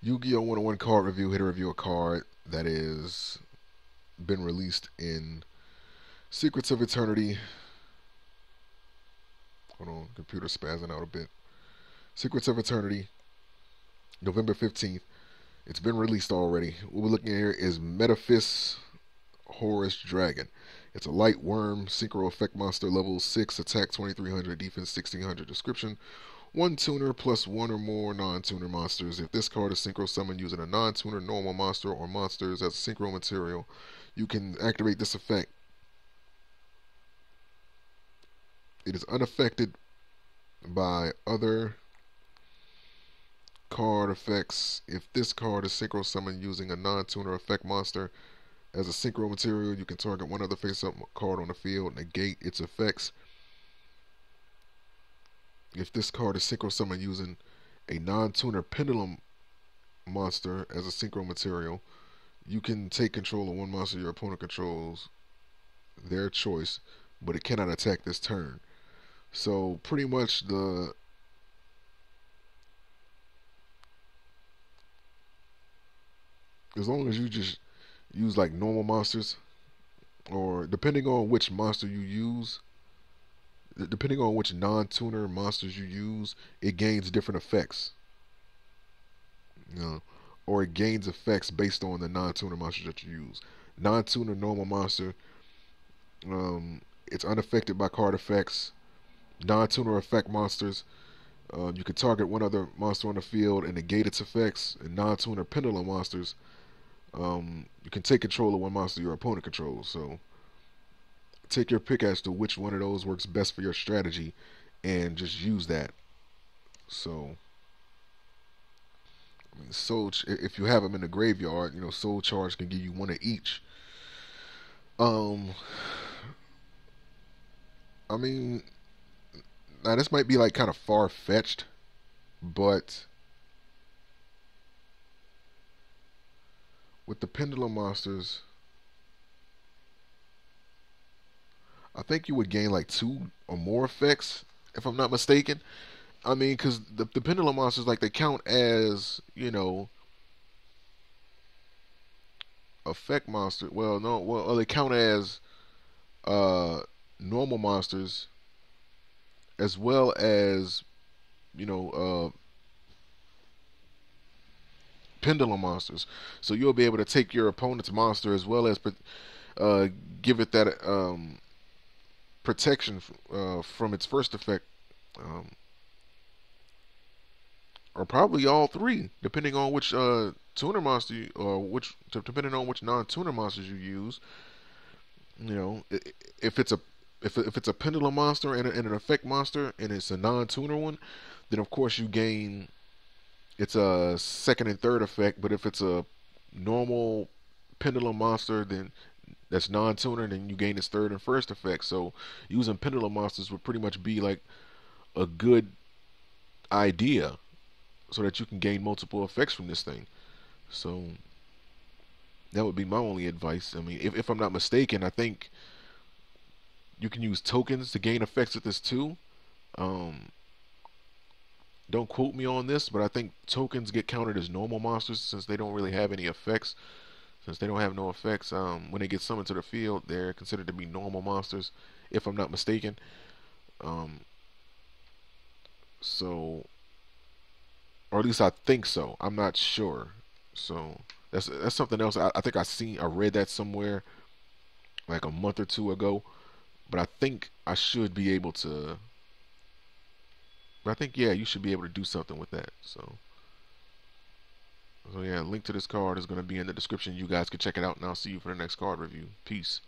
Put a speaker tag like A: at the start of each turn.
A: Yu-Gi-Oh 101 card review. Hit a review a card that is been released in Secrets of Eternity. Hold on, computer spazzing out a bit. Secrets of Eternity, November 15th. It's been released already. What we're looking at here is Metaphys Horus Dragon. It's a light worm, synchro effect monster, level 6, attack 2300, defense 1600. Description: one tuner plus one or more non-tuner monsters. If this card is synchro summoned using a non-tuner normal monster or monsters as a synchro material, you can activate this effect. It is unaffected by other card effects. If this card is synchro summoned using a non-tuner effect monster as a synchro material, you can target one other face-up card on the field, negate its effects. If this card is synchro summoned using a non-tuner pendulum monster as a synchro material, you can take control of one monster your opponent controls, their choice, but it cannot attack this turn. So pretty much as long as you just use like normal monsters, or depending on which monster you use, depending on which non-tuner monsters you use, it gains different effects. You know, or it gains effects based on the non-tuner monsters that you use. Non-tuner normal monster, it's unaffected by card effects. Non-tuner effect monsters, you can target one other monster on the field and negate its effects. And non-tuner pendulum monsters, you can take control of one monster your opponent controls. So take your pick as to which one of those works best for your strategy and just use that. So I mean, if you have them in the graveyard, Soul Charge can give you one of each. Um, I mean, now this might be like kind of far fetched, but with the pendulum monsters, I think you would gain like two or more effects, if I'm not mistaken. I mean, because the pendulum monsters, like, they count as, effect monster. Well, no, well, they count as uh, normal monsters as well as, you know, pendulum monsters. So you'll be able to take your opponent's monster as well as uh, give it that protection from its first effect. Um, or probably all three, depending on which tuner monster depending on which non-tuner monsters you use. If it's a if it's a pendulum monster and an effect monster and it's a non-tuner one, then of course you gain its a second and third effect. But if it's a normal pendulum monster, then that's non-tuner, then you gain its third and first effect. So using pendulum monsters would pretty much be like a good idea, so that you can gain multiple effects from this thing. So that would be my only advice. I mean, if I'm not mistaken, I think you can use tokens to gain effects with this too. Um, don't quote me on this, but I think tokens get counted as normal monsters since they don't really have any effects. Since they don't have no effects, when they get summoned to the field, they're considered to be normal monsters, if I'm not mistaken. Um, so, or at least I think so. I'm not sure. So that's something else. I think I read that somewhere like a month or two ago. But I think I should be able to. But I think, yeah, you should be able to do something with that. So yeah, link to this card is going to be in the description. You guys can check it out, and I'll see you for the next card review. Peace.